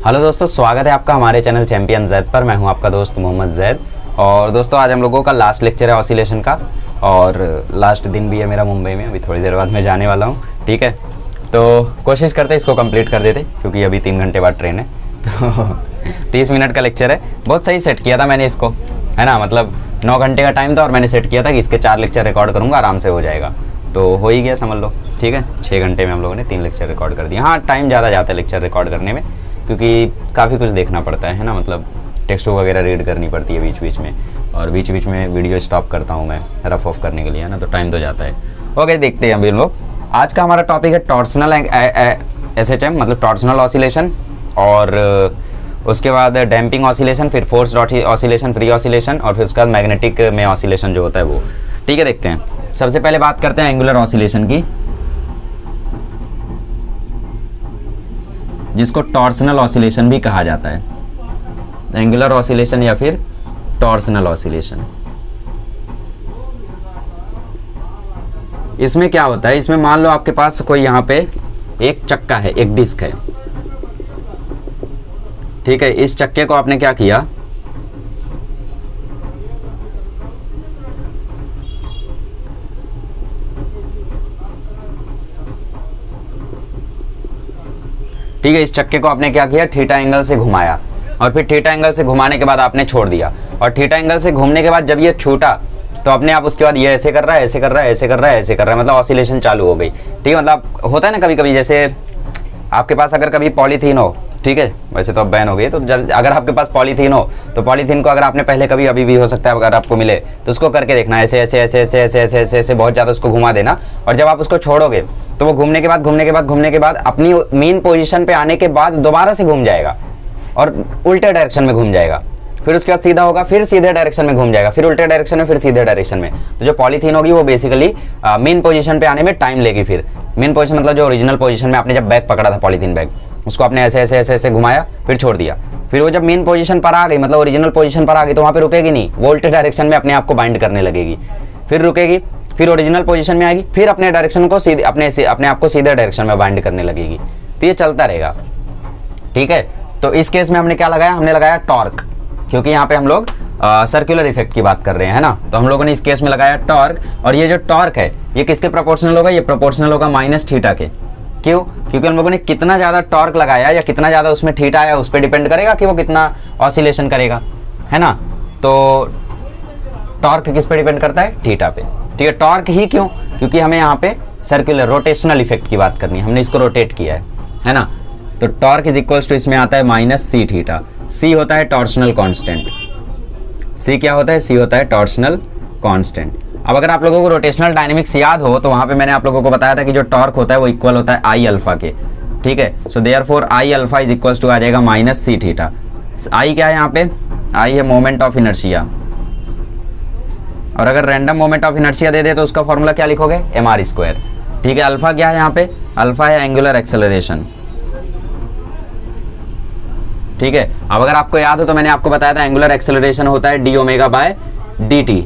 Hello दोस्तों, स्वागत है आपका हमारे चैनल चैंपियन जैद पर। मैं हूं आपका दोस्त मोहम्मद जैद। और दोस्तों आज हम लोगों का लास्ट लेक्चर है ऑसिलेशन का, और लास्ट दिन भी है मेरा मुंबई में। अभी थोड़ी देर बाद मैं जाने वाला हूं, ठीक है। तो कोशिश करते इसको कंप्लीट कर देते, क्योंकि अभी 3 घंटे बाद ट्रेन है। तो 30 मिनट का लेक्चर है। बहुत सही सेट किया था मैंने इसको, है ना। मतलब 9 घंटे का टाइम था और मैंने सेट किया था कि इसके 4 लेक्चर रिकॉर्ड करूँगा, आराम से हो जाएगा। तो हो ही गया, समझ लो, ठीक है। 6 घंटे में हम लोगों ने 3 लेक्चर रिकॉर्ड कर दिया। हाँ, टाइम ज़्यादा जाता है लेक्चर रिकॉर्ड करने में, क्योंकि काफ़ी कुछ देखना पड़ता है ना। मतलब टेक्स्ट वगैरह रीड करनी पड़ती है बीच बीच में, और बीच बीच में वीडियो स्टॉप करता हूँ मैं रफ ऑफ करने के लिए, है ना। तो टाइम तो जाता है। ओके, देखते हैं अभी हम लोग। आज का हमारा टॉपिक है टॉर्सनल एसएचएम, मतलब टॉर्सनल ऑसिलेशन, और उसके बाद डैम्पिंग ऑसिलेशन, फिर फोर्स्ड ऑसिलेशन, फ्री ऑसिलेशन, और फिर उसके बाद मैग्नेटिक में ऑसिलेशन जो होता है वो, ठीक है। देखते हैं। सबसे पहले बात करते हैं एंगुलर ऑसिलेशन की, जिसको टॉर्सनल ऑसिलेशन भी कहा जाता है। एंगुलर ऑसिलेशन या फिर टॉर्सनल ऑसिलेशन। इसमें क्या होता है, इसमें मान लो आपके पास कोई यहाँ पे एक चक्का है, एक डिस्क है, ठीक है। इस चक्के को आपने क्या किया, ठीक है। इस चक्के को आपने क्या किया, थीटा एंगल से घुमाया, और फिर थीटा एंगल से घुमाने के बाद आपने छोड़ दिया, और थीटा एंगल से घूमने के बाद जब ये छूटा तो अपने आप उसके बाद ये ऐसे कर रहा है, ऐसे कर रहा है, ऐसे कर रहा है, ऐसे कर रहा है, मतलब ऑसिलेशन चालू हो गई, ठीक है। मतलब होता है ना कभी कभी, जैसे आपके पास अगर कभी पॉलीथीन हो, ठीक है, वैसे तो अब बैन हो गई, तो अगर आपके पास पॉलीथीन हो तो पॉलीथीन को अगर आपने पहले कभी, अभी भी हो सकता है अगर आपको मिले, तो उसको करके देखना, ऐसे ऐसे ऐसे ऐसे ऐसे ऐसे ऐसे ऐसे बहुत ज़्यादा उसको घुमा देना, और जब आप उसको छोड़ोगे तो वो घूमने के बाद अपनी मेन पोजीशन पे आने के बाद दोबारा से घूम जाएगा और उल्टे डायरेक्शन में घूम जाएगा। फिर उसके बाद सीधा होगा, फिर सीधे डायरेक्शन में घूम जाएगा, फिर उल्टे डायरेक्शन में, फिर सीधे डायरेक्शन में। तो जो पॉलीथीन होगी वो बेसिकली मेन पोजीशन पे आने में टाइम लेगी। फिर मेन पोजीशन मतलब जो ओरिजिनल पोजीशन में आपने जब बैग पकड़ा था, पॉलीथीन बैग, उसको आपने ऐसे ऐसे ऐसे ऐसे घुमाया, फिर छोड़ दिया, फिर वो जब मेन पोजीशन पर आ गई, मतलब ओरिजिनल पोजीशन पर आ गई, तो वहाँ पे रुकेगी नहीं, वो उल्टे डायरेक्शन में अपने आप को बाइंड करने लगेगी, फिर रुकेगी, फिर ओरिजिनल पोजीशन में आएगी, फिर अपने डायरेक्शन को सीधे अपने आप को सीधे डायरेक्शन में बाइंड करने लगेगी। तो ये चलता रहेगा, ठीक है। तो इस केस में हमने क्या लगाया, हमने लगाया टॉर्क, क्योंकि यहाँ पे हम लोग सर्कुलर इफेक्ट की बात कर रहे हैं, है ना। तो हम लोगों ने इस केस में लगाया टॉर्क, और ये जो टॉर्क है ये किसके प्रोपोर्शनल होगा, ये प्रोपोर्शनल होगा माइनस थीटा के। क्यों? क्योंकि हम लोगों ने कितना ज़्यादा टॉर्क लगाया या कितना ज़्यादा उसमें थीटा आया, उस पर डिपेंड करेगा कि वो कितना ऑसिलेशन करेगा, है ना। तो टॉर्क किस पे डिपेंड करता है, थीटा पे, ठीक है। टॉर्क ही क्यों, क्योंकि हमें यहाँ पे सर्कुलर रोटेशनल इफेक्ट की बात करनी है, हमने इसको रोटेट किया है ना। तो टॉर्क इज इक्वल्स टू, इसमें आता है माइनस सी थीटा। सी होता है टॉर्सनल कांस्टेंट। सी क्या होता है, सी होता है टॉर्सनल कांस्टेंट। अब अगर आप लोगों को रोटेशनल डायनेमिक्स याद हो तो वहां पे मैंने आप लोगों को बताया था कि जो टॉर्क होता है वो इक्वल होता है आई अल्फा के, ठीक है। So therefore I alpha is equals to आ जाएगा माइनस सी थीटा। आई क्या है यहाँ पे, आई है मोमेंट ऑफ इनर्शिया, और अगर रैंडम मोमेंट ऑफ इनर्शिया दे दे तो उसका फॉर्मूला क्या लिखोगे, एम आर स्क्वायर, ठीक है। अल्फा क्या है यहाँ पे, अल्फा है एंगुलर एक्सेलरेशन, ठीक है। अब अगर आपको याद हो तो मैंने आपको बताया था एंगुलर एक्सेलरेशन होता है D omega by d T.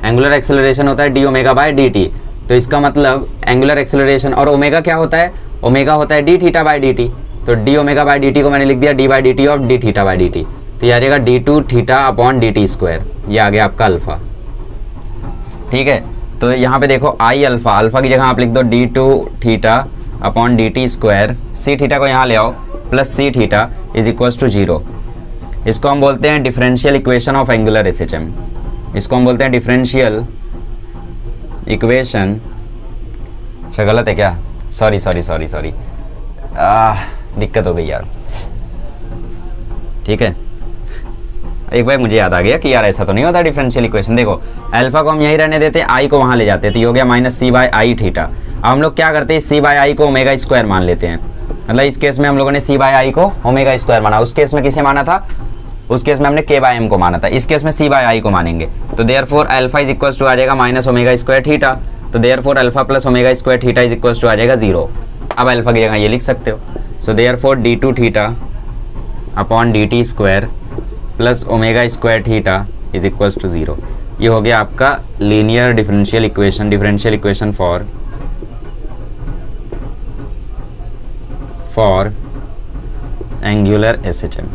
Angular acceleration होता है D omega by d t. तो इसका मतलब एंगुलर एक्सेलरेशन, और ओमेगा क्या होता है, ओमेगा होता है d theta by d t. तो d omega by d t को मैंने लिख दिया d by d t of d theta by d t. तो ये आ जाएगा d two theta upon d t square, ये आ गया आपका अल्फा, ठीक है। तो यहाँ पे देखो आई अल्फा, अल्फा की जगह आप लिख दो d two theta upon d t square, c theta को यहाँ ले आओ, plus c theta is equals to 0। इसको हम बोलते हैं differential equation of angular SHM. इसको हम बोलते हैं डिफरेंशियल इक्वेशन, अच्छा गलत है क्या, सॉरी दिक्कत हो गई यार, ठीक है। एक बार मुझे याद आ गया कि यार ऐसा तो नहीं होता डिफरेंशियल इक्वेशन। देखो अल्फा को हम यहीं रहने देते, आई को वहाँ ले जाते, तो ये हो गया माइनस सी बाय आई थीटा। अब हम लोग क्या करते हैं, सी बाय आई को ओमेगा स्क्वायर मान लेते हैं, मतलब इस केस में हम लोगों ने सी बाय आई को ओमेगा स्क्वायर माना। उस केस में किसे माना था, उस केस में हमने के बाय एम को माना था, इस केस में सी बाय आई को मानेंगे। तो therefore alpha is equals to आ जाएगा माइनस ओमेगा स्क्वायर थीटा। तो therefore alpha plus omega square theta is equals to आ जाएगा 0। अब अल्फा की जगह ये लिख सकते हो, so therefore d two theta upon d t square plus omega square theta is equals to 0। ये हो गया आपका linear differential equation for angular SHM।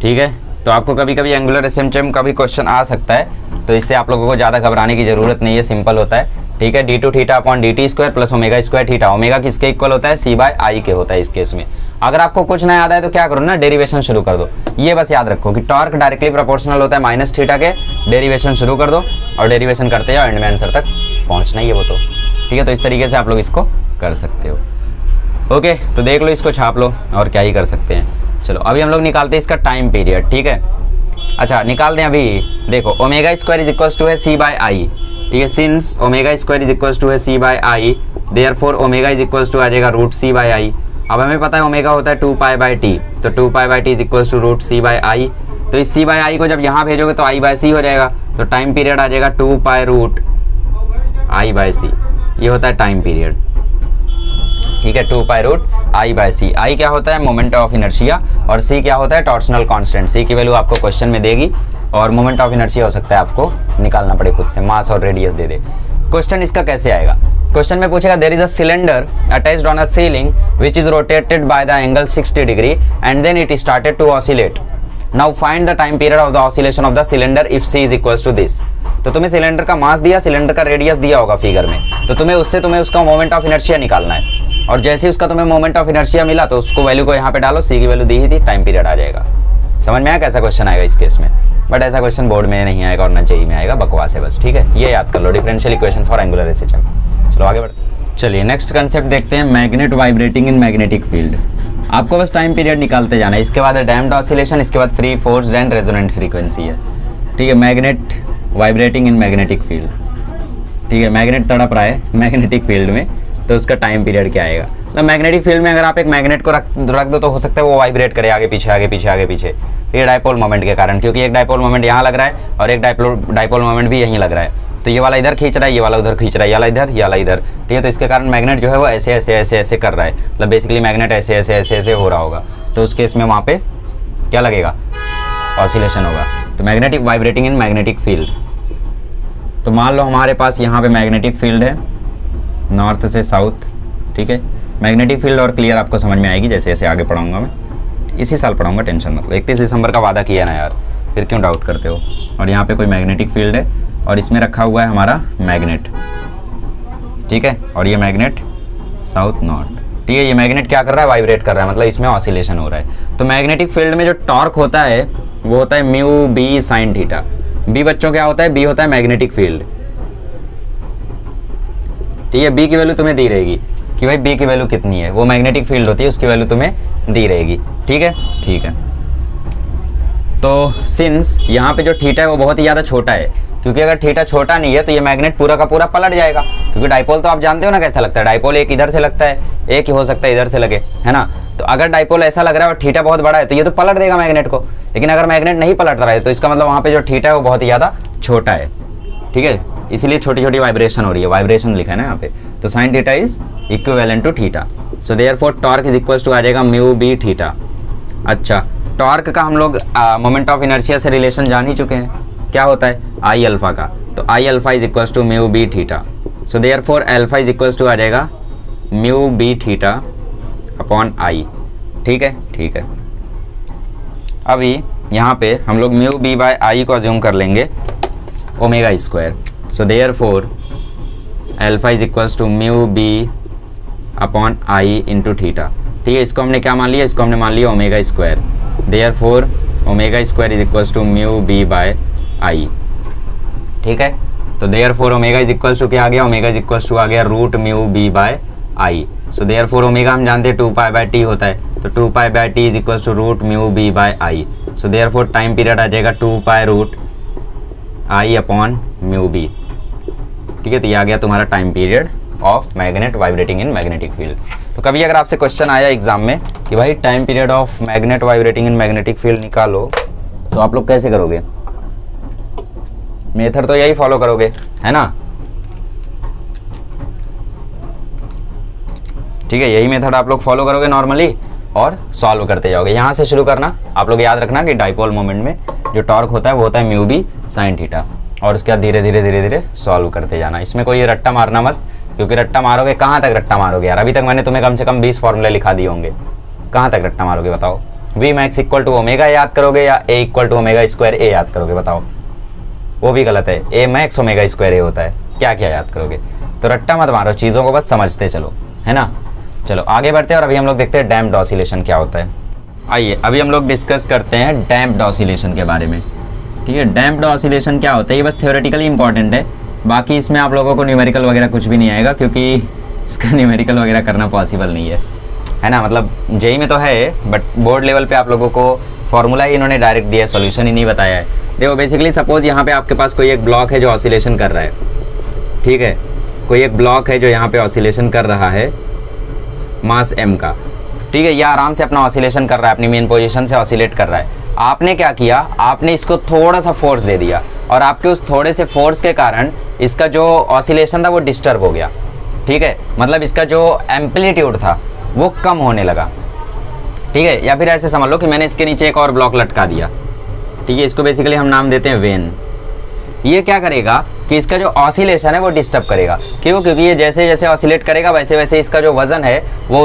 ठीक है, तो आपको कभी कभी एंगुलर SHM का भी क्वेश्चन आ सकता है, तो इससे आप लोगों को ज़्यादा घबराने की ज़रूरत नहीं है, सिंपल होता है। ठीक है, d2 theta upon dt square plus omega square theta. Omega किसके इक्वल होता है? c/i के होता है इस केस में। अगर आपको कुछ ना याद आए तो क्या करो ना, डेरिवेशन शुरू कर दो। ये बस याद रखो कि टॉर्क डायरेक्टली प्रोपोर्शनल होता है माइनस थीटा के। डेरिवेशन शुरू कर दो और डेरिवेशन करते जाओ, एंड में आंसर तक पहुंचना ही है वो तो। ठीक है, तो इस तरीके से आप लोग इसको कर सकते हो। ओके, तो देख लो, इसको छाप लो और क्या ही कर सकते हैं। चलो अभी हम लोग निकालते हैं इसका टाइम पीरियड। ठीक है, अच्छा निकाल दें अभी। देखो omega square is equal to है c/i। ठीक है, since omega square is equal to है c/i, therefore omega is equal to आ जाएगा रूट c/i। अब हमें पता है ओमेगा होता है 2π/t, तो 2π/t is equal to root c/i। तो इस c/i को जब यहाँ भेजोगे तो i/c हो जाएगा, तो टाइम पीरियड आ जाएगा 2π रूट i/c। ये होता है टाइम पीरियड। ठीक है, 2π रूट i/c। आई क्या होता है? मोमेंट ऑफ इनर्शिया, और c क्या होता है? Torsional constant. c की वैल्यू आपको क्वेश्चन में देगी, और मोमेंट ऑफ इनर्शिया हो सकता है आपको निकालना पड़े खुद से, मास और रेडियस दे दे। क्वेश्चन इसका कैसे आएगा? क्वेश्चन में पूछेगा there is a cylinder attached on a ceiling which is rotated by the angle 60 degree and then it started to oscillate. Now find the time period of the oscillation of the cylinder if c is equals to this. तो तुम्हें cylinder का मास दिया, cylinder का radius दिया होगा figure में, तो तुम्हें उसका मोमेंट ऑफ इनर्शिया निकालना है। और जैसे ही उसका तुम्हें मोमेंट ऑफ इनर्शिया मिला तो उसको वैल्यू को यहाँ पे डालो, c की वैल्यू दी ही थी, टाइम पीरियड आ जाएगा। समझ में आया कैसा क्वेश्चन आएगा इस केस में? बट ऐसा क्वेश्चन बोर्ड में नहीं आएगा और ना जेईई में आएगा, बकवास है बस। ठीक है, ये याद कर लो, differential equation for angular SHM। चलो आगे बढ़, चलिए नेक्स्ट कंसेप्ट देखते हैं, magnet vibrating in magnetic field. आपको बस टाइम पीरियड निकालते जाना है, इसके बाद डैम्प्ड ऑसिलेशन, इसके बाद free force and resonant frequency है। ठीक है, magnet vibrating in magnetic field. ठीक है, मैग्नेट तड़प रहा है मैग्नेटिक फील्ड में, तो उसका टाइम पीरियड क्या आएगा? मतलब मैग्नेटिक फील्ड में अगर आप एक मैग्नेट को रख दो तो हो सकता है वो वाइब्रेट करे आगे पीछे आगे पीछे आगे पीछे, ये डायपोल मोमेंट के कारण, क्योंकि एक डायपोल मोमेंट यहाँ लग रहा है और एक डायपोल मोमेंट भी यहीं लग रहा है। तो ये वाला इधर खींच रहा है, ये वाला उधर खींच रहा है, ये वाला इधर, ये वाला इधर। ठीक है, तो इसके कारण मैग्नेट जो है वो ऐसे ऐसे ऐसे ऐसे कर रहा है, मतलब बेसिकली मैग्नेट ऐसे ऐसे ऐसे ऐसे हो रहा होगा। तो उस केस में वहाँ पे क्या लगेगा? ऑसिलेशन होगा। तो magnetic vibrating in magnetic field. तो मान लो हमारे पास यहाँ पे मैग्नेटिक फील्ड है नॉर्थ से साउथ। ठीक है, मैग्नेटिक फील्ड और क्लियर आपको समझ में आएगी जैसे जैसे आगे पढ़ाऊंगा मैं, इसी साल पढ़ाऊंगा, टेंशन मतलब 31 दिसंबर का वादा किया ना यार, फिर क्यों डाउट करते हो। और यहाँ पे कोई मैग्नेटिक फील्ड है और इसमें रखा हुआ है हमारा मैग्नेट। ठीक है, और ये मैग्नेट साउथ नॉर्थ। ठीक है, ये मैग्नेट क्या कर रहा है? वाइब्रेट कर रहा है, मतलब इसमें ऑसिलेशन हो रहा है। तो मैग्नेटिक फील्ड में जो टॉर्क होता है वो होता है mu b sine theta. B बच्चों क्या होता है? बी होता है मैग्नेटिक फील्ड। ठीक है, बी की वैल्यू तुम्हें दी रहेगी कि भाई बी की वैल्यू कितनी है, वो मैग्नेटिक फील्ड होती है, उसकी वैल्यू तुम्हें दी रहेगी। ठीक है, ठीक है। तो सिंस यहाँ पे जो थीटा है वो बहुत ही ज़्यादा छोटा है, क्योंकि अगर थीटा छोटा नहीं है तो ये मैग्नेट पूरा का पूरा पलट जाएगा, क्योंकि डाइपोल तो आप जानते हो ना कैसा लगता है। डाइपोल एक इधर से लगता है, एक ही हो सकता है इधर से लगे, है ना। तो अगर डाइपोल ऐसा लग रहा है और थीटा बहुत बड़ा है तो ये तो पलट देगा मैग्नेट को। लेकिन अगर मैग्नेट नहीं पलट रहा है तो इसका मतलब वहाँ पे जो थीटा है वो बहुत ही ज़्यादा छोटा है। ठीक है, इसलिए छोटी छोटी वाइब्रेशन हो रही है, वाइब्रेशन लिखा है ना यहाँ पे। तो sine theta is equivalent to theta, so therefore torque is equal to आ जाएगा म्यू बी थीटा। अच्छा, टॉर्क का हम लोग मोमेंट ऑफ इनर्शिया से रिलेशन जान ही चुके हैं, क्या होता है? आई अल्फा का। तो I alpha is equal to mu B theta, so therefore alpha is equal to आ जाएगा mu B theta upon I. ठीक है, ठीक है। अभी यहाँ पे हम लोग म्यू बी बाय आई को अज्यूम कर लेंगे omega square, so therefore alpha is equals to mu b upon I into theta. ठीक है, इसको हमने क्या मान लिया? इसको हमने मान लिया omega square, therefore omega square is equals to mu B by I. ठीक है, तो therefore omega is equals to क्या आ गया? ओमेगा इज इक्वल्स टू आ गया root mu B by I. So therefore omega हम जानते हैं 2π/t होता है, तो 2π/t is equals to root mu B by I. So therefore time period आ जाएगा 2π root I upon mu B. ठीक है, तो ये आ गया तुम्हारा time period of magnet vibrating in magnetic field. तो कभी अगर आपसे क्वेश्चन आया एग्जाम में कि भाई time period of magnet vibrating in magnetic field निकालो, तो आप लोग कैसे करोगे? मेथड तो यही फॉलो करोगे, है ना। ठीक है, यही मेथड आप लोग फॉलो करोगे नॉर्मली और सॉल्व करते जाओगे। यहाँ से शुरू करना, आप लोग याद रखना कि डाइपोल मोमेंट में जो टॉर्क होता है वो होता है म्यू बी साइन थीटा, और उसके बाद धीरे धीरे धीरे धीरे सॉल्व करते जाना। इसमें कोई रट्टा मारना मत, क्योंकि रट्टा मारोगे कहाँ तक रट्टा मारोगे यार। अभी तक मैंने तुम्हें कम से कम 20 फॉर्मूले लिखा दिए होंगे, कहाँ तक रट्टा मारोगे बताओ? V max equal to omega याद करोगे या a equal to omega square a याद करोगे बताओ? वो भी गलत है, a max omega square a होता है। क्या क्या याद करोगे? तो रट्टा मत मारो, चीज़ों को बस समझते चलो, है ना। चलो आगे बढ़ते हैं और अभी हम लोग देखते हैं डैम्प्ड ऑसिलेशन क्या होता है। आइए अभी हम लोग डिस्कस करते हैं डैम्प्ड ऑसिलेशन के बारे में। ठीक है, डैम्प्ड ऑसिलेशन क्या होता है ये बस थ्योरेटिकली इंपॉर्टेंट है, बाकी इसमें आप लोगों को न्यूमेरिकल वगैरह कुछ भी नहीं आएगा, क्योंकि इसका न्यूमेरिकल वगैरह करना पॉसिबल नहीं है ना। मतलब जेई में तो है बट बोर्ड लेवल पे आप लोगों को फॉर्मूला ही इन्होंने डायरेक्ट दिया है, सॉल्यूशन ही नहीं बताया है। देखो बेसिकली सपोज यहाँ पे आपके पास कोई एक ब्लॉक है जो ऑसिलेशन कर रहा है, ठीक है, कोई एक ब्लॉक है जो यहाँ पे ऑसिलेशन कर रहा है मास m का, ठीक है, ये आराम से अपना ऑसिलेशन कर रहा है, अपनी मेन पोजीशन से ऑसिलेट कर रहा है। आपने क्या किया, आपने इसको थोड़ा सा फोर्स दे दिया और आपके उस थोड़े से फोर्स के कारण इसका जो ऑसिलेशन था वो डिस्टर्ब हो गया, ठीक है, मतलब इसका जो एम्पलीट्यूड था वो कम होने लगा, ठीक है। या फिर ऐसे समझ लो कि मैंने इसके नीचे एक और ब्लॉक लटका दिया, ठीक है, इसको बेसिकली हम नाम देते हैं वेन। ये क्या करेगा कि इसका जो ऑसिलेशन है वो डिस्टर्ब करेगा, क्यों? क्योंकि ये जैसे जैसे ऑसिलेट करेगा वैसे वैसे इसका जो वजन है वो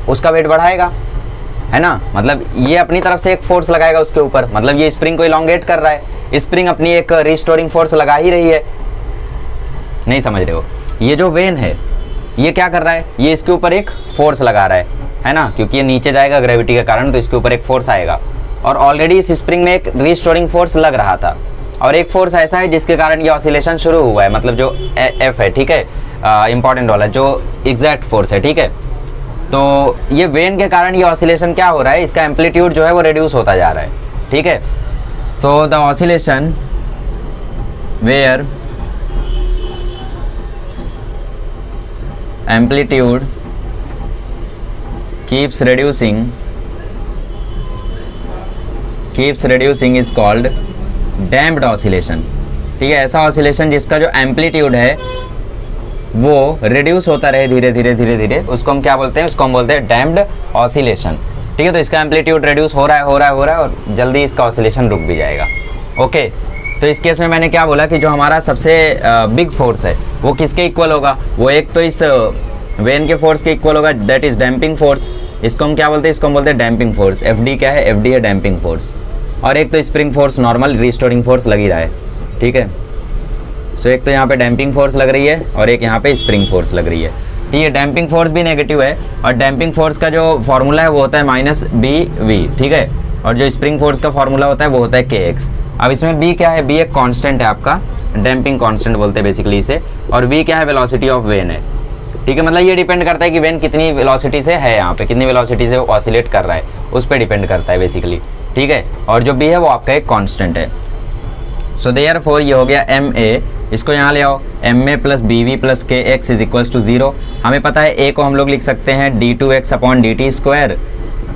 उसका वेट बढ़ाएगा, है ना। मतलब ये अपनी तरफ से एक फोर्स लगाएगा उसके ऊपर, मतलब ये स्प्रिंग को इलॉन्गेट कर रहा है, स्प्रिंग अपनी एक रिस्टोरिंग फोर्स लगा ही रही है। नहीं समझ रहे हो? ये जो वेन है ये क्या कर रहा है, ये इसके ऊपर एक फोर्स लगा रहा है ना, क्योंकि ये नीचे जाएगा ग्रेविटी के कारण, तो इसके ऊपर एक फोर्स आएगा। और ऑलरेडी इस स्प्रिंग में एक रिस्टोरिंग फोर्स लग रहा था, और एक फोर्स ऐसा है जिसके कारण ये ऑसिलेशन शुरू हुआ है, मतलब जो एफ है, ठीक है, इंपॉर्टेंट वाला जो एग्जैक्ट फोर्स है, ठीक है। तो ये वेन के कारण ये ऑसिलेशन क्या हो रहा है, इसका एम्पलीट्यूड जो है वो रिड्यूस होता जा रहा है, ठीक है। तो the oscillation where amplitude keeps reducing is called damped oscillation, ठीक है। ऐसा ऑसिलेशन जिसका जो एम्पलीट्यूड है वो रिड्यूस होता रहे धीरे धीरे धीरे धीरे, उसको हम क्या बोलते हैं, उसको हम बोलते हैं डैम्प्ड ऑसिलेशन, ठीक है। तो इसका एम्पलीट्यूड रिड्यूस हो रहा है और जल्दी इसका ऑसिलेशन रुक भी जाएगा, ओके। तो इस केस में मैंने क्या बोला कि जो हमारा सबसे बिग फोर्स है वो किसके इक्वल होगा, वो एक तो इस वेन के फोर्स के इक्वल होगा, दैट इज डैम्पिंग फोर्स। इसको हम क्या बोलते हैं, इसको हम बोलते हैं डैम्पिंग फोर्स। एफ डी क्या है, एफ डी है डैम्पिंग फोर्स। और एक तो spring force normal restoring force लग ही रहा है, ठीक है। सो एक तो यहाँ पे डैम्पिंग फोर्स लग रही है और एक यहाँ पे स्प्रिंग फोर्स लग रही है, ठीक है। डैम्पिंग फोर्स भी नेगेटिव है और डैम्पिंग फोर्स का जो फॉर्मूला है वो होता है माइनस बी वी, ठीक है। और जो स्प्रिंग फोर्स का फॉर्मूला होता है वो होता है के एक्स। अब इसमें बी क्या है, बी एक कांस्टेंट है आपका, डैम्पिंग कांस्टेंट बोलते हैं बेसिकली इसे, और वी क्या है, वेलोसिटी ऑफ वेन है, ठीक है। मतलब ये डिपेंड करता है कि वेन कितनी वेलोसिटी से है, यहाँ पे कितनी वेलोसिटी से ऑसिलेट कर रहा है, उस पर डिपेंड करता है बेसिकली, ठीक है। और जो बी है वो आपका एक कांस्टेंट है। सो देयरफॉर ये हो गया एम ए, इसको यहाँ ले आओ, m a plus b v plus k x is equals to 0। हमें पता है ए को हम लोग लिख सकते हैं d two x upon d t square,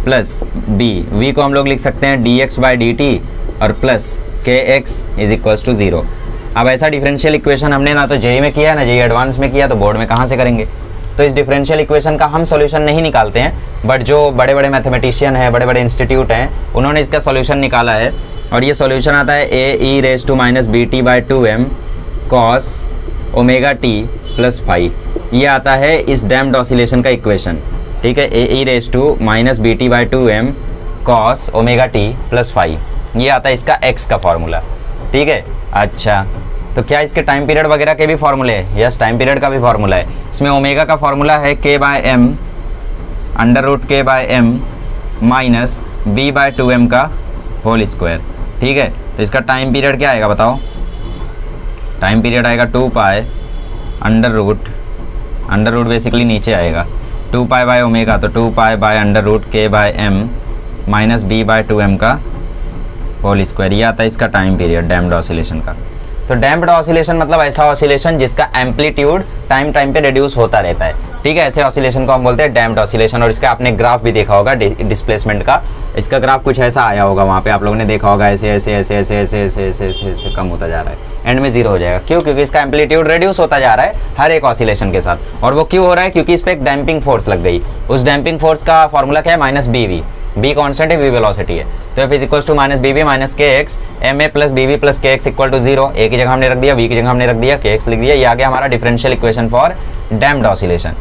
plus b v को हम लोग लिख सकते हैं d x by d t और plus k x is equals to 0। अब ऐसा डिफरेंशियल इक्वेशन हमने ना तो जेई में किया ना जेई एडवांस में किया, तो बोर्ड में कहाँ से करेंगे। तो इस डिफरेंशियल इक्वेशन का हम सॉल्यूशन नहीं निकालते हैं, बट जो बड़े बड़े मैथमेटिशियन हैं, बड़े बड़े इंस्टीट्यूट हैं, उन्होंने इसका सॉल्यूशन निकाला है। और ये सॉल्यूशन आता है A e raise to minus b t by 2m cos omega t plus phi. ये आता है इस डैम्प्ड ऑसिलेशन का इक्वेशन, ठीक है। A e raise to minus b t by 2m cos omega t plus phi, ये आता है इसका x का फॉर्मूला, ठीक है। अच्छा, तो क्या इसके टाइम पीरियड वगैरह के भी फॉर्मूले हैं? यस, टाइम पीरियड का भी फॉर्मूला है। इसमें ओमेगा का फॉर्मूला है k by m under root k by m minus b by 2m का होल स्क्वायर, ठीक है। तो इसका टाइम पीरियड क्या आएगा बताओ? टाइम पीरियड आएगा 2 पाई अंडर रूट बेसिकली नीचे आएगा 2 पाई बाय ओमेगा, तो 2 pi by under root k by m minus b by 2m का होल स्क्वायर। ये आता है इसका टाइम पीरियड डैम्प्ड ऑसिलेशन का। तो डैम्प्ड ऑसिलेशन मतलब ऐसा ऑसिलेशन जिसका एम्पलीट्यूड टाइम पे रिड्यूस होता रहता है, ठीक है। ऐसे ऑसिलेशन को हम बोलते हैं डैम्प्ड ऑसिलेशन। और इसका आपने ग्राफ भी देखा होगा डिस्प्लेसमेंट का, इसका ग्राफ कुछ ऐसा आया होगा, वहाँ पे आप लोगों ने देखा होगा, ऐसे ऐसे ऐसे ऐसे ऐसे ऐसे ऐसे ऐसे ऐसे कम होता जा रहा है, एंड में 0 हो जाएगा। क्यों? क्योंकि इसका एम्पलीट्यूड रिड्यूस होता जा रहा है हर एक ऑसिलेशन के साथ। और वो क्यों हो रहा है? क्योंकि इस पर एक डैम्पिंग फोर्स लग गई। उस डैम्पिंग फोर्स का फॉर्मूला क्या है? Minus b v, b constant है, वी वेलोसिटी है। तो F is equal to minus b v minus k x, m a plus b v plus k x equal to 0। A की जगह हमने रख दिया, वी की जगह हमने रख दिया, के एक्स लिख दिया। ये आ गया हमारा differential equation for damped oscillation,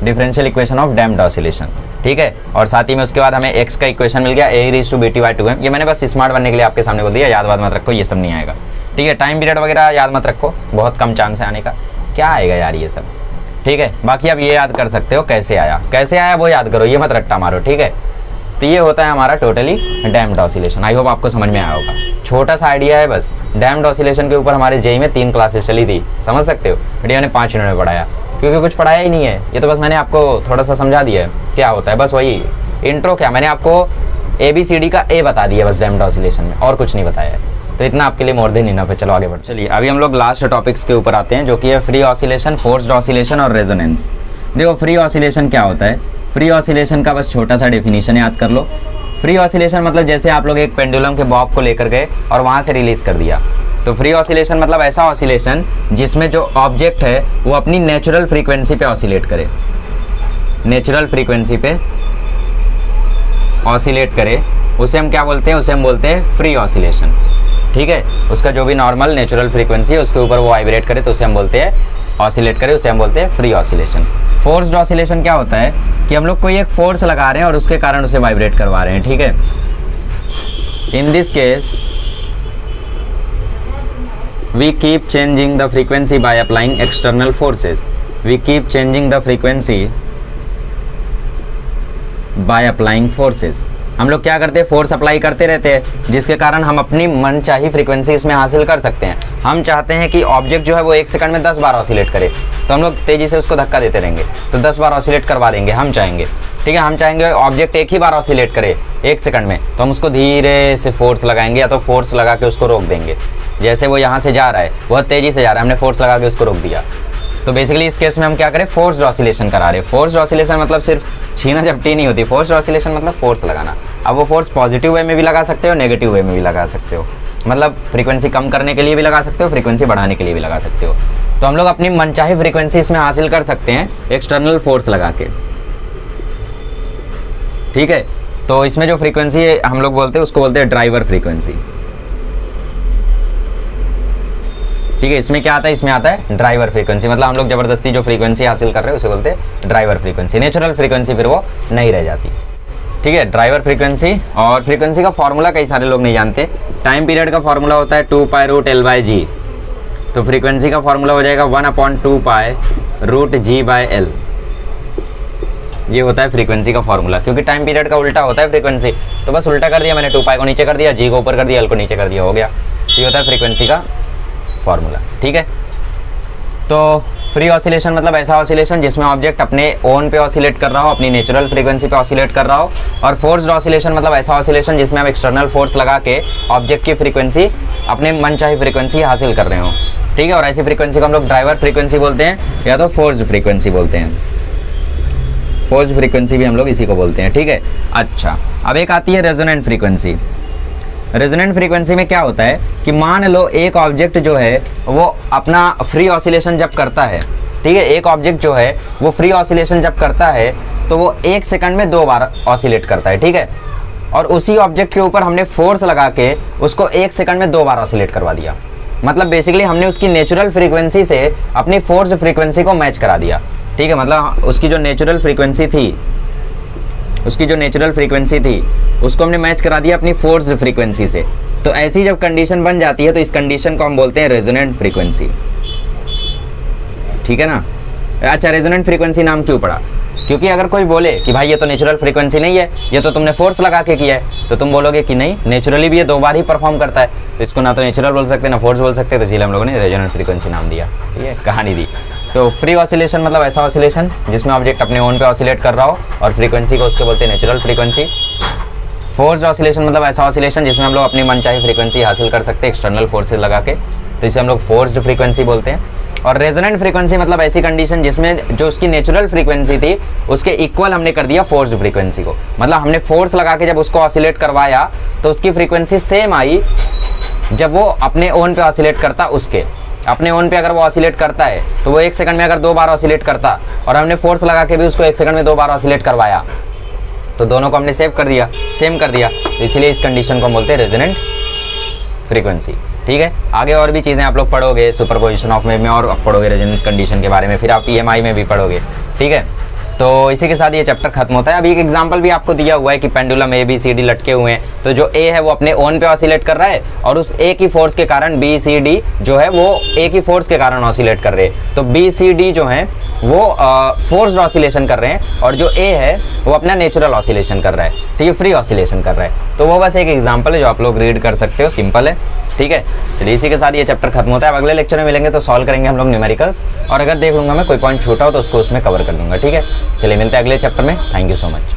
differential equation of damped oscillation. ठीक है। और साथ ही में उसके बाद हमें एक्स का इक्वेशन मिल गया a⁵bt/2m। ये मैंने बस स्मार्ट बनने के लिए आपके सामने बोल दिया, याद मत रखो, ये सब नहीं आएगा, ठीक है। टाइम पीरियड वगैरह याद मत रखो, बहुत कम चांस है आने का, क्या आएगा यार ये सब, ठीक है। बाकी आप ये याद कर सकते हो कैसे आया वो याद करो, ये मत रट्टा मारो, ठीक है। तो ये होता है हमारा totally damped oscillation. I hope आपको समझ में आया होगा, छोटा सा आइडिया है बस। डैम्प्ड ऑसिलेशन के ऊपर हमारे जेईई में 3 क्लासेस चली थी, समझ सकते हो, बट मैंने 5 मिनट में पढ़ाया क्योंकि कुछ पढ़ाया ही नहीं है, ये तो बस मैंने आपको थोड़ा सा समझा दिया है क्या होता है, बस वही इंट्रो। क्या मैंने आपको ABCD का A बता दिया बस डैम्प्ड ऑसिलेशन में, और कुछ नहीं बताया है, तो इतना आपके लिए मोर देन इनफ है। चलो आगे बढ़, चलिए अभी हम लोग लास्ट टॉपिक्स के ऊपर आते हैं, जो कि है फ्री ऑसिलेशन, फोर्स्ड ऑसिलेशन और रेजोनेंस। देखो फ्री ऑसिलेशन क्या होता है, फ्री ऑसिलेशन का बस छोटा सा डेफिनेशन याद कर लो। फ्री ऑसिलेशन मतलब जैसे आप लोग एक पेंडुलम के बॉब को लेकर गए और वहाँ से रिलीज कर दिया, तो फ्री ऑसिलेशन मतलब ऐसा ऑसिलेशन जिसमें जो ऑब्जेक्ट है वो अपनी नेचुरल फ्रीक्वेंसी पे ऑसिलेट करे, नेचुरल फ्रीक्वेंसी पे ऑसिलेट करे, उसे हम क्या बोलते हैं, उसे हम बोलते हैं फ्री ऑसिलेशन, ठीक है। उसका जो भी नॉर्मल नेचुरल फ्रीक्वेंसी है उसके ऊपर वो वाइब्रेट करे तो उसे हम बोलते हैं ऑसिलेट करे, उसे हम बोलते हैं फ्री ऑसिलेशन। फोर्स्ड ऑसिलेशन क्या होता है कि हम लोग कोई एक फोर्स लगा रहे हैं और उसके कारण उसे वाइब्रेट करवा रहे हैं, ठीक है। In this case we keep changing the frequency by applying external forces. We keep changing the frequency by applying forces. हम लोग क्या करते हैं, फोर्स अप्लाई करते रहते हैं, जिसके कारण हम अपनी मनचाही फ्रीक्वेंसी इसमें हासिल कर सकते हैं। हम चाहते हैं कि ऑब्जेक्ट जो है वो 1 सेकंड में 10 बार ऑसिलेट करे, तो हम लोग तेजी से उसको धक्का देते रहेंगे तो 10 बार ऑसिलेट करवा देंगे, हम चाहेंगे, ठीक है। हम चाहेंगे ऑब्जेक्ट एक ही बार ऑसिलेट करे 1 सेकंड में, तो हम उसको धीरे से फोर्स लगाएंगे या तो फोर्स लगा के उसको रोक देंगे। जैसे वो यहाँ से जा रहा है, बहुत तेजी से जा रहा है, हमने फोर्स लगा के उसको रोक दिया, तो बेसिकली इस केस में हम क्या करें, फोर्स्ड ऑसिलेशन करा रहे हैं। फोर्स्ड ऑसिलेशन मतलब सिर्फ छीना झपटी नहीं होती, फोर्स्ड ऑसिलेशन मतलब फोर्स लगाना। अब वो फोर्स पॉजिटिव वे में भी लगा सकते हो, नेगेटिव वे में भी लगा सकते हो, मतलब फ्रीक्वेंसी कम करने के लिए भी लगा सकते हो, फ्रीक्वेंसी बढ़ाने के लिए भी लगा सकते हो। तो हम लोग अपनी मनचाही फ्रीक्वेंसी इसमें हासिल कर सकते हैं एक्सटर्नल फोर्स लगा के, ठीक है। तो इसमें जो फ्रीक्वेंसी हम लोग बोलते हैं उसको बोलते हैं ड्राइवर फ्रीक्वेंसी, ठीक है। इसमें क्या आता है, इसमें आता है ड्राइवर फ्रीक्वेंसी, मतलब हम लोग जबरदस्ती जो फ्रीक्वेंसी हासिल कर रहे हैं उसे बोलते हैं ड्राइवर फ्रीक्वेंसी। नेचुरल फ्रीक्वेंसी फिर वो नहीं रह जाती, ठीक है। ड्राइवर फ्रीक्वेंसी, और फ्रीक्वेंसी का फॉर्मूला कई सारे लोग नहीं जानते। टाइम पीरियड का फॉर्मूला होता है 2π√L/g, तो फ्रीक्वेंसी का फॉर्मूला हो जाएगा 1/2π√g/L। ये होता है फ्रीक्वेंसी का फॉर्मूला, क्योंकि टाइम पीरियड का उल्टा होता है फ्रीक्वेंसी, तो बस उल्टा कर दिया मैंने, 2π को नीचे कर दिया, g को ऊपर कर दिया, L को नीचे कर दिया, हो गया। ये होता है फ्रीक्वेंसी का फॉर्मूला, ठीक है। तो फ्री ऑसिलेशन मतलब ऐसा ऑसिलेशन जिसमें ऑब्जेक्ट अपने ओन पे ऑसिलेट कर रहा हो, अपनी नेचुरल फ्रीक्वेंसी पे ऑसिलेट कर रहा हो। और फोर्स्ड ऑसिलेशन मतलब ऐसा ऑसिलेशन जिसमें हम एक्सटर्नल फोर्स लगा के ऑब्जेक्ट की फ्रीक्वेंसी अपने मनचाही फ्रीक्वेंसी हासिल कर रहे हो, ठीक है। और ऐसी फ्रीक्वेंसी को हम लोग ड्राइवर फ्रीक्वेंसी बोलते हैं या तो फोर्स्ड फ्रीक्वेंसी बोलते हैं, फोर्स्ड फ्रीक्वेंसी भी हम लोग इसी को बोलते हैं, ठीक है। अच्छा, अब एक आती है रेजोनेंट फ्रीक्वेंसी। रेजोनेंट फ्रीक्वेंसी में क्या होता है कि मान लो एक ऑब्जेक्ट जो है वो अपना फ्री ऑसिलेशन जब करता है, ठीक है, एक ऑब्जेक्ट जो है वो फ्री ऑसिलेशन जब करता है तो वो 1 सेकंड में 2 बार ऑसिलेट करता है, ठीक है। और उसी ऑब्जेक्ट के ऊपर हमने फोर्स लगा के उसको 1 सेकंड में 2 बार ऑसिलेट करवा दिया, मतलब बेसिकली हमने उसकी नेचुरल फ्रीक्वेंसी से अपनी फोर्स फ्रीक्वेंसी को मैच करा दिया, ठीक है। मतलब उसकी जो नेचुरल फ्रीक्वेंसी थी, उसको हमने मैच करा दिया अपनी फोर्स फ्रीक्वेंसी से। तो ऐसी जब कंडीशन बन जाती है तो इस कंडीशन को हम बोलते हैं रेजोनेंट फ्रीक्वेंसी, ठीक है ना। अच्छा, रेजोनेंट फ्रीक्वेंसी नाम क्यों पड़ा, क्योंकि अगर कोई बोले कि भाई ये तो नेचुरल फ्रीक्वेंसी नहीं है, ये तो तुमने फोर्स लगा के किया है, तो तुम बोलोगे कि नहीं, नेचुरली भी ये 2 बार ही परफॉर्म करता है, तो इसको ना तो नेचुरल बोल सकते ना फोर्स बोल सकते, तो इसलिए हम लोगों ने रेजोनेंट फ्रीक्वेंसी नाम दिया, ये कहानी दी। तो फ्री ऑसिलेशन मतलब ऐसा ऑसिलेशन जिसमें ऑब्जेक्ट अपने ओन पे ऑसिलेट कर रहा हो और फ्रीक्वेंसी को उसके बोलते हैं नेचुरल फ्रीक्वेंसी। फोर्स्ड ऑसिलेशन मतलब ऐसा ऑसिलेशन जिसमें हम लोग अपनी मनचाही फ्रीक्वेंसी हासिल कर सकते हैं एक्सटर्नल फोर्सेज लगा के, तो इसे हम लोग फोर्स्ड फ्रीक्वेंसी बोलते हैं। और रेजोनेंट फ्रीक्वेंसी मतलब ऐसी कंडीशन जिसमें जो उसकी नेचुरल फ्रीक्वेंसी थी उसके इक्वल हमने कर दिया फोर्स्ड फ्रीक्वेंसी को, मतलब हमने फोर्स लगा के जब उसको ऑसिलेट करवाया तो उसकी फ्रीक्वेंसी सेम आई जब वो अपने ओन पे ऑसिलेट करता, उसके अपने ओन पे अगर वो ऑसिलेट करता है तो वो 1 सेकंड में अगर 2 बार ऑसिलेट करता और हमने फोर्स लगा के भी उसको 1 सेकंड में 2 बार ऑसिलेट करवाया, तो दोनों को हमने सेम कर दिया, तो इसलिए इस कंडीशन को हम बोलते हैं रेजोनेंट फ्रीक्वेंसी, ठीक है। आगे और भी चीज़ें आप लोग पढ़ोगे, सुपरपोजिशन ऑफ वेव में और पढ़ोगे रेजोनेंस कंडीशन के बारे में, फिर आप EMI में भी पढ़ोगे, ठीक है। तो इसी के साथ ये चैप्टर खत्म होता है। अभी एक एग्जांपल भी आपको दिया हुआ है कि pendulum A B C D लटके हुए हैं, तो जो ए है वो अपने ओन पे ऑसिलेट कर रहा है और उस ए की फोर्स के कारण बी सी डी जो है वो ए की फोर्स के कारण ऑसिलेट कर रहे हैं। तो बी सी डी जो है वो फोर्स्ड ऑसिलेशन कर रहे हैं और जो ए है वो अपना नेचुरल ऑसिलेशन कर रहा है, ठीक है, फ्री ऑसिलेशन कर रहा है। तो वो बस एक एग्जाम्पल है जो आप लोग रीड कर सकते हो, सिंपल है, ठीक है। चलिए इसी के साथ ये चैप्टर खत्म होता है। अब अगले लेक्चर में मिलेंगे तो सॉल्व करेंगे हम लोग न्यूमेरिकल्स, और अगर देख लूंगा मैं कोई पॉइंट छूटा हो तो उसको उसमें कवर कर दूंगा, ठीक है। चलिए मिलते हैं अगले चैप्टर में। Thank you so much.